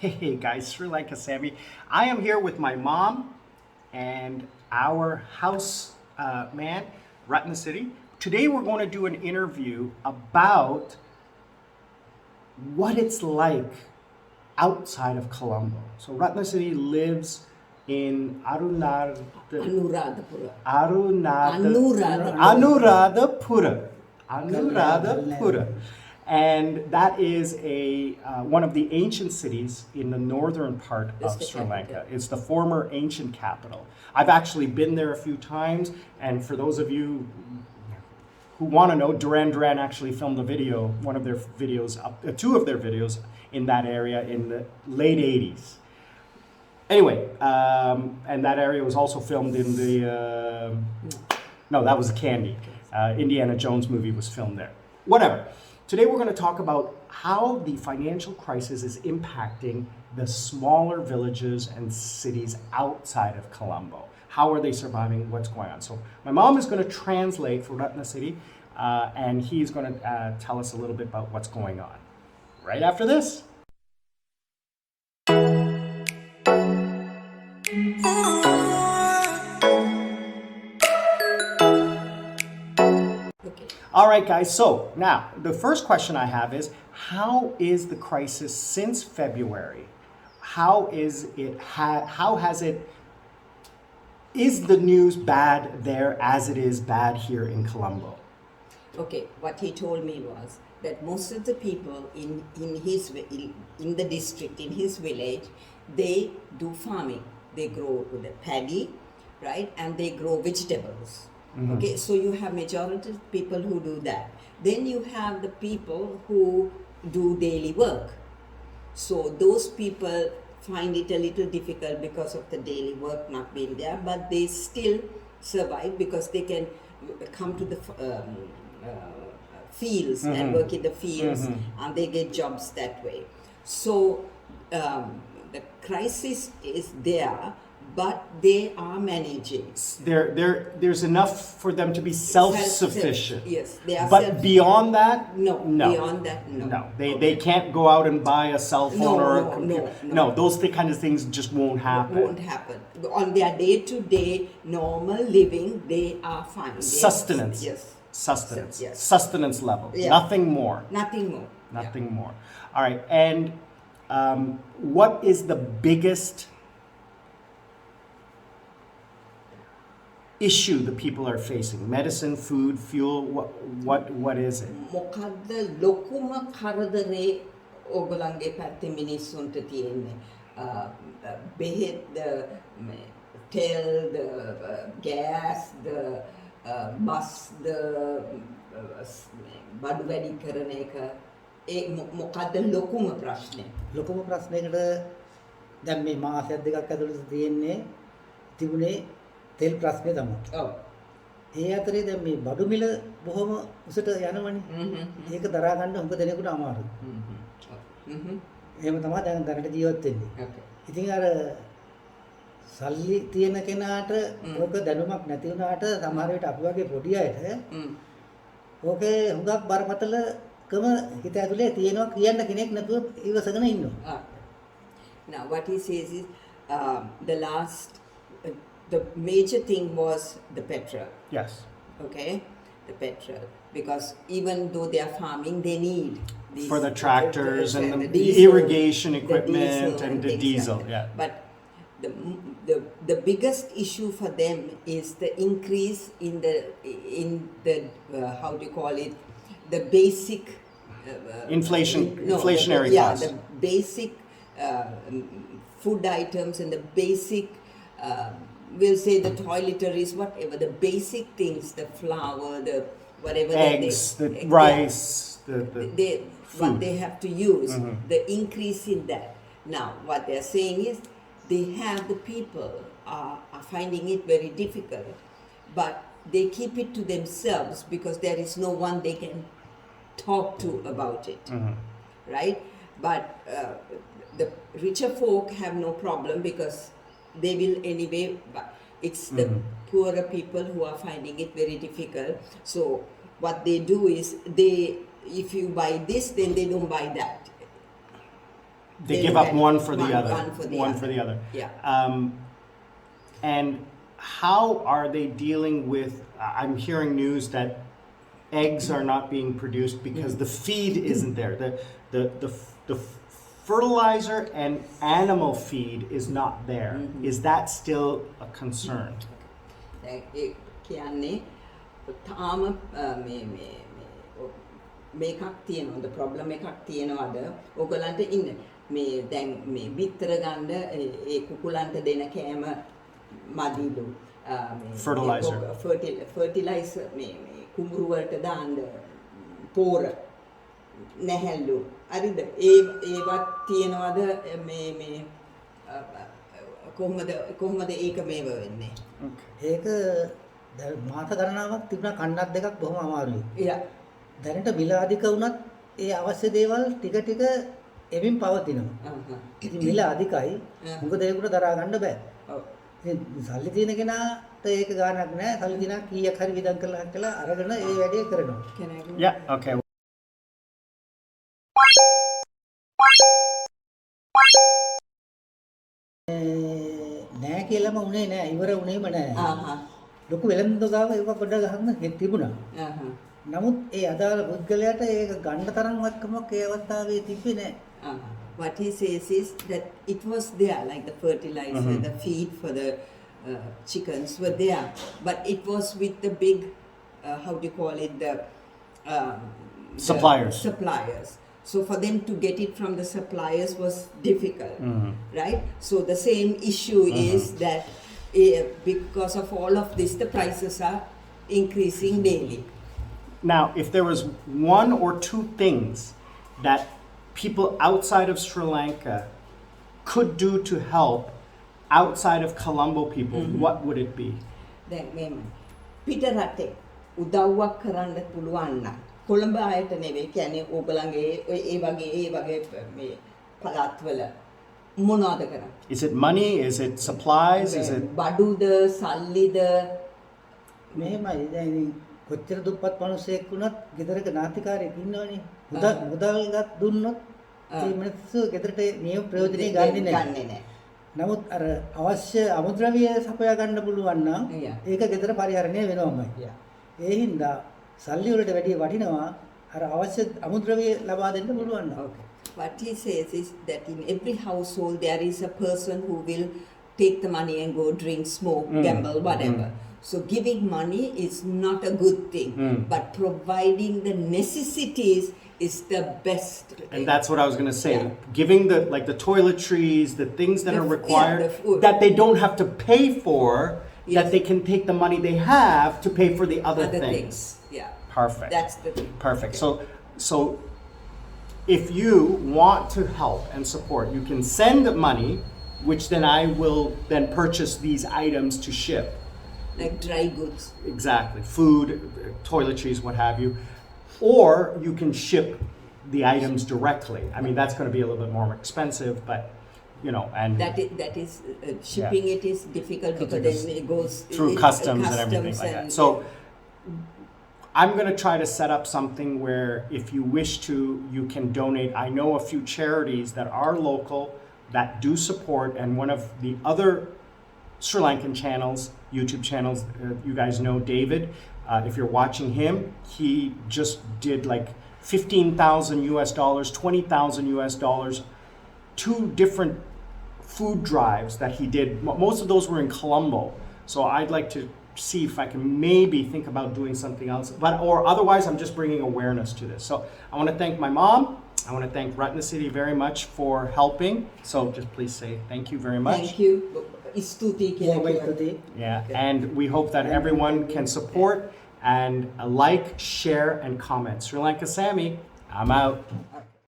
Hey guys, Sri Lanka Sammi. I am here with my mom and our house man, Ratna City. Today we're going to do an interview about what it's like outside of Colombo. So Ratna City lives in Anuradhapura. Anuradhapura. And that is one of the ancient cities in the northern part of Sri Lanka. It's the former ancient capital. I've actually been there a few times, and for those of you who want to know, Duran Duran actually filmed a video, one of their videos, two of their videos in that area in the late 80s. Anyway, and that area was also filmed in the, no, that was a Candy. Indiana Jones movie was filmed there. Whatever. Today we're going to talk about how the financial crisis is impacting the smaller villages and cities outside of Colombo. How are they surviving? What's going on? So my mom is going to translate for Ratna City, and he's going to tell us a little bit about what's going on. Right after this. All right, guys, so now the first question I have is, how is the crisis since February? Is the news bad there as it is bad here in Colombo? Okay, what he told me was that most of the people in the district, in his village, they do farming. They grow the paddy, right, and they grow vegetables. Mm-hmm. Okay, so you have majority of people who do that. Then you have the people who do daily work. So those people find it a little difficult because of the daily work not being there, but they still survive because they can come to the fields mm-hmm. and work in the fields mm-hmm. and they get jobs that way. So the crisis is there, but they are managing. There's enough for them to be self-sufficient. Yes, they are. But beyond that, no. Beyond that, no. No, they can't go out and buy a cell phone or a computer. No, those kind of things just won't happen. Won't happen. On their day-to-day normal living, they are fine. Sustenance. Yes. Sustenance. Yes. Sustenance level. Yeah. Nothing more. Nothing more. Nothing more. All right. And what is the biggest issue the people are facing? Medicine, food, fuel, what is it? මොකද්ද ලොකුම කරදරේ ඕගොල්ලන්ගේ පැත්තේ මිනිස්සුන්ට තියෙන්නේ? බෙහෙත්, තෙල්, gas, bus, බඩු වැඩි කරන එක මොකද්ද ලොකුම ප්‍රශ්නේ? ලොකුම ප්‍රශ්නයකට දැන් මේ මාසයක් දෙකක් ඇතුළත තිබුණේ තෙල් ප්‍රශ්නේ තමයි. ඔව්. ඒ අතරේ දැන් මේ බඩු මිල බොහොම උසට යනවනේ. ඒක දරා ගන්න හොඟ දෙනෙකුට අමාරුයි. එහෙම තමයි දැන් දැනට ජීවත් වෙන්නේ. ඉතින් අර සල්ලි තියෙන කෙනාට ඕක දැනුමක් නැති වුණාට සමහර විට අපි වගේ පොඩි අයට ඕකේ හුඟක් බරපතලකම හිත ඇතුලේ තියෙනවා කියන්න කෙනෙක් නැතුව ඉවසගෙන ඉන්නවා. Now what he says is the major thing was the petrol. Yes. Okay, the petrol, because even though they are farming, they need these for the tractors and the diesel, irrigation equipment and the diesel. Like yeah. But the biggest issue for them is the increase in the how do you call it, the basic inflationary costs. The basic food items and the basic. We'll say the toiletries, whatever, the basic things, the flour, the whatever. Eggs, the rice, what they have to use, the increase in that. Now, what they're saying is, the people are finding it very difficult, but they keep it to themselves because there is no one they can talk to about it, right? But the richer folk have no problem because they will anyway, but it's the poorer people who are finding it very difficult. So what they do is if you buy this, then they don't buy that. they They give do up that. one for the other. One for the One other. for the other. Yeah. And how are they dealing with? I'm hearing news that eggs are not being produced because the feed isn't there. The fertilizer and animal feed is not there. Is that still a concern? දැන් ඒ කියන්නේ තාම මේකක් තියෙනවා. ද problem එකක් තියෙනවද? ඔයගලන්ට ඉන්න මේ දැන් මේ විතර ගන්න ඒ කුකුලන්ට දෙන කෑම මදිලු. Fertilizer. ෆර්ටිලයිසර් මේ කුඹුරු වලට දාන්න පෝර නැහැලු. හරිද? ඒවත් තියෙනවද මේ කොහොමද ඒක මේව වෙන්නේ? ඒක මාස ගණනාවක් තිබුණා කන්නක් දෙකක් බොහොම අමාරුයි. එයා දැනට මිල අධික වුණත් ඒ අවශ්‍ය දේවල් ටික ටික එමින් පවතිනවා. ඉතින් මිල අධිකයි. මොකද ඒකට දරා ගන්න බෑ. ඔව්. ඉතින් සල්ලි තියෙන කෙනාට ඒක ගාණක් නෑ. සල්ලි දිනා කීයක් හරි විදන් කරලා අරගෙන ඒ වැඩේ කරනවා. Yeah. Okay. නෑ කියලාම උනේ නෑ. ඉවර උනේම නෑ. ලොකු වෙළඳ ගාව ඒක පොඩ්ඩක් ගහන්න තිබුණා. නමුත් ඒ අදාළ පුද්ගලයාට ඒක ගන්න තරම්වත් කමක් ඒ අවස්ථාවේ තිබ්බේ නෑ. What he says is that it was there, like the fertilizer, the feed for the chickens were there, but it was with the big, how do you call it, the Suppliers. Suppliers. So for them to get it from the suppliers was difficult, right? So the same issue is that because of all of this, the prices are increasing daily. Now, if there was one or two things that people outside of Sri Lanka could do to help outside of Colombo people, what would it be? දැන් මෙහෙම පිට රටේ උදව්වක් කරන්න පුළුවන් නම් කොළඹ ආයත නෙවෙයි කියන්නේ ඕගලන්ගේ ඒ වගේ මේ පළාත්වල මොනවද කරන්නේ? Is it money? Is it supplies? Is it බඩුද සල්ලිද? මෙහෙමයි දැන් කොච්චර දුප්පත් මිනිසෙක් වුණත් ගෙදරක නාතිකාරයෙක් ඉන්නවනේ. මුදල්ගත් දුන්නොත් ඒ මිනිස්සු ගෙදරට නියම ප්‍රයෝජනෙ ගන්නෙ නැහැ. නමුත් අර අවශ්‍ය අමුද්‍රව්‍ය සපයා ගන්න පුළුවන් නම් ඒක ගෙදර පරිහරණය වෙනවමයි. ඒ හින්දා සල්ලි වලට වැඩි වටිනවා අර අවශ්‍ය අමුද්‍රව්‍ය ලබා දෙන්න පුළුවන් නම්. Okay. What he says is that in every household there is a person who will take the money and go drink, smoke, gamble, whatever. So giving money is not a good thing, but providing the necessities is the best. And that's what I was going to say. Giving the toiletries, the things that are required, the food. that they don't have to pay for, that they can take the money they have to pay for the other things. Yeah. Perfect. That's the thing. Perfect. So if you want to help and support, you can send money, which then I will then purchase these items to ship. Like dry goods. Exactly. Food, toiletries, what have you. Or you can ship the items directly. I mean, that's going to be a little bit more expensive, but and That is shipping it is difficult because then it goes through customs and everything like that. So I'm going to try to set up something where if you wish to, you can donate. I know a few charities that are local that do support, and one of the other Sri Lankan channels, YouTube channels, you guys know David. If you're watching him, he just did like $15,000 US, $20,000 US, 2 different food drives that he did. Most of those were in Colombo. So I'd like to see if I can maybe think about doing something else. Or otherwise, I'm just bringing awareness to this. So I want to thank my mom. I want to thank Ratna City very much for helping. So just please say thank you very much. Thank you. ස්තුතියි කියලා ස්තුතියි. Yeah, and we hope that everyone can support and like, share, and comment. Sri Lanka Sammi, I'm out.